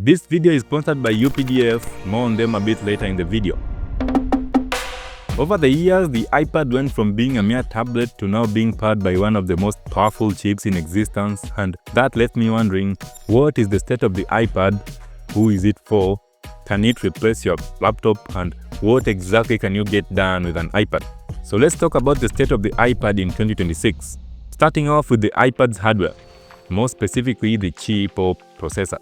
This video is sponsored by UPDF, more on them a bit later in the video. Over the years, the iPad went from being a mere tablet to now being powered by one of the most powerful chips in existence, and that left me wondering, what is the state of the iPad? Who is it for? Can it replace your laptop? And what exactly can you get done with an iPad? So let's talk about the state of the iPad in 2026. Starting off with the iPad's hardware, more specifically the chip or processor.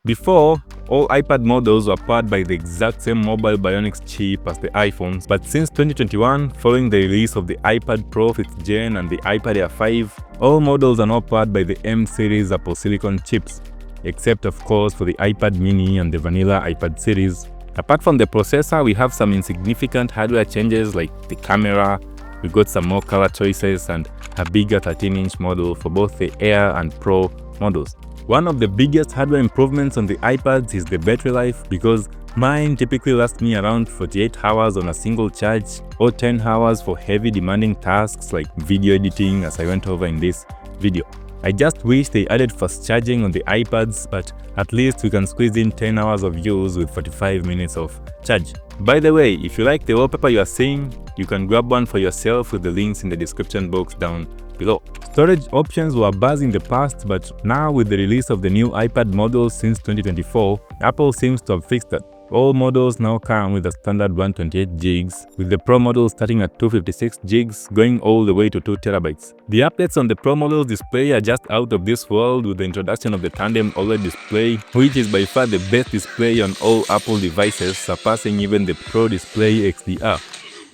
Before, all iPad models were powered by the exact same Mobile Bionics chip as the iPhones, but since 2021, following the release of the iPad Pro 5th Gen and the iPad Air 5, all models are now powered by the M series Apple Silicon chips, except of course for the iPad mini and the vanilla iPad series. Apart from the processor, we have some insignificant hardware changes like the camera. We got some more color choices and a bigger 13-inch model for both the Air and Pro models. One of the biggest hardware improvements on the iPads is the battery life, because mine typically lasts me around 48 hours on a single charge or 10 hours for heavy demanding tasks like video editing, as I went over in this video. I just wish they added fast charging on the iPads, but at least we can squeeze in 10 hours of use with 45 minutes of charge. By the way, if you like the wallpaper you are seeing, you can grab one for yourself with the links in the description box down below. Storage options were buzz in the past, but now with the release of the new iPad models since 2024, Apple seems to have fixed that. All models now come with a standard 128 gigs, with the Pro model starting at 256 gigs, going all the way to 2 terabytes. The updates on the Pro model's display are just out of this world, with the introduction of the tandem OLED display, which is by far the best display on all Apple devices, surpassing even the Pro Display XDR.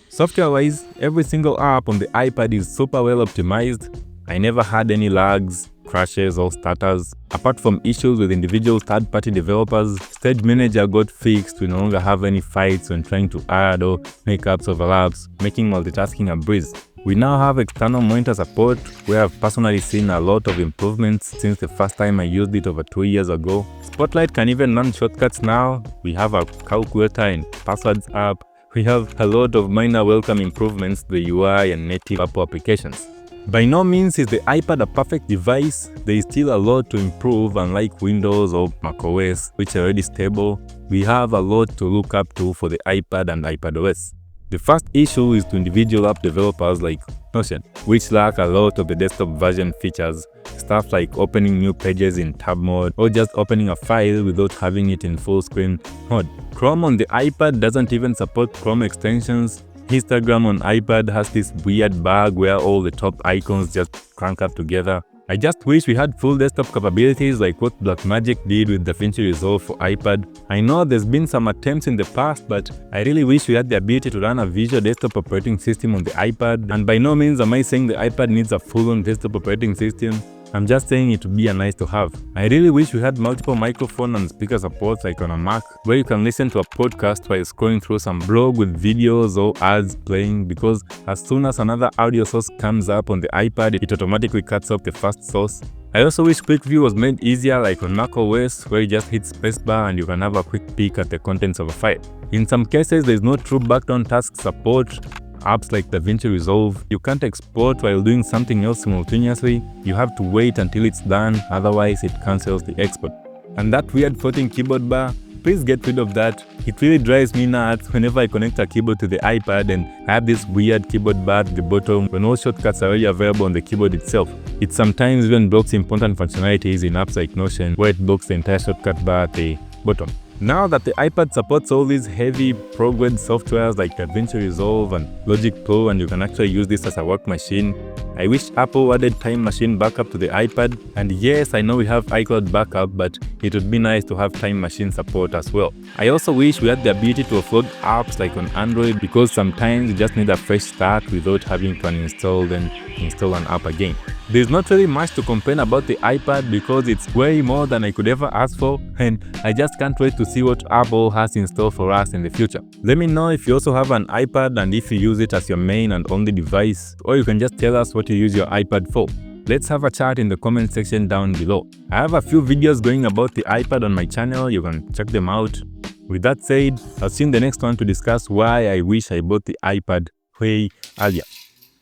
Software-wise, every single app on the iPad is super well optimized. I never had any lags, crashes or stutters. Apart from issues with individual third-party developers, Stage Manager got fixed. We no longer have any fights when trying to add or make apps overlaps, making multitasking a breeze. We now have external monitor support, where I've personally seen a lot of improvements since the first time I used it over 2 years ago. Spotlight can even run shortcuts now. We have a calculator and passwords app. We have a lot of minor welcome improvements to the UI and native Apple applications. By no means is the iPad a perfect device. There is still a lot to improve. Unlike Windows or macOS, which are already stable, we have a lot to look up to for the iPad and iPadOS. The first issue is to individual app developers like Notion, which lack a lot of the desktop version features, stuff like opening new pages in tab mode or just opening a file without having it in full screen mode. Chrome on the iPad doesn't even support Chrome extensions. Instagram on iPad has this weird bug where all the top icons just crank up together. I just wish we had full desktop capabilities like what Blackmagic did with DaVinci Resolve for iPad. I know there's been some attempts in the past, but I really wish we had the ability to run a visual desktop operating system on the iPad. And by no means am I saying the iPad needs a full-on desktop operating system. I'm just saying it would be a nice to have. I really wish we had multiple microphone and speaker supports like on a Mac, where you can listen to a podcast while scrolling through some blog with videos or ads playing, because as soon as another audio source comes up on the iPad, it automatically cuts off the first source. I also wish quick view was made easier like on macOS, where you just hit spacebar and you can have a quick peek at the contents of a file. In some cases, there is no true background task support. Apps like DaVinci Resolve, you can't export while doing something else simultaneously. You have to wait until it's done, otherwise it cancels the export. And that weird floating keyboard bar, please get rid of that. It really drives me nuts whenever I connect a keyboard to the iPad and I have this weird keyboard bar at the bottom when all shortcuts are already available on the keyboard itself. It sometimes even blocks important functionalities in apps like Notion, where it blocks the entire shortcut bar at the bottom. Now that the iPad supports all these heavy pro-grade softwares like DaVinci Resolve and Logic Pro, and you can actually use this as a work machine, I wish Apple added Time Machine backup to the iPad. And yes, I know we have iCloud backup, but it would be nice to have Time Machine support as well. I also wish we had the ability to offload apps like on Android, because sometimes you just need a fresh start without having to uninstall then install an app again. There's not really much to complain about the iPad because it's way more than I could ever ask for, and I just can't wait to see what Apple has in store for us in the future. Let me know if you also have an iPad and if you use it as your main and only device, or you can just tell us what you use your iPad for. Let's have a chat in the comment section down below. I have a few videos going about the iPad on my channel, you can check them out. With that said, I'll see you in the next one to discuss why I wish I bought the iPad way earlier.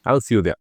I'll see you there.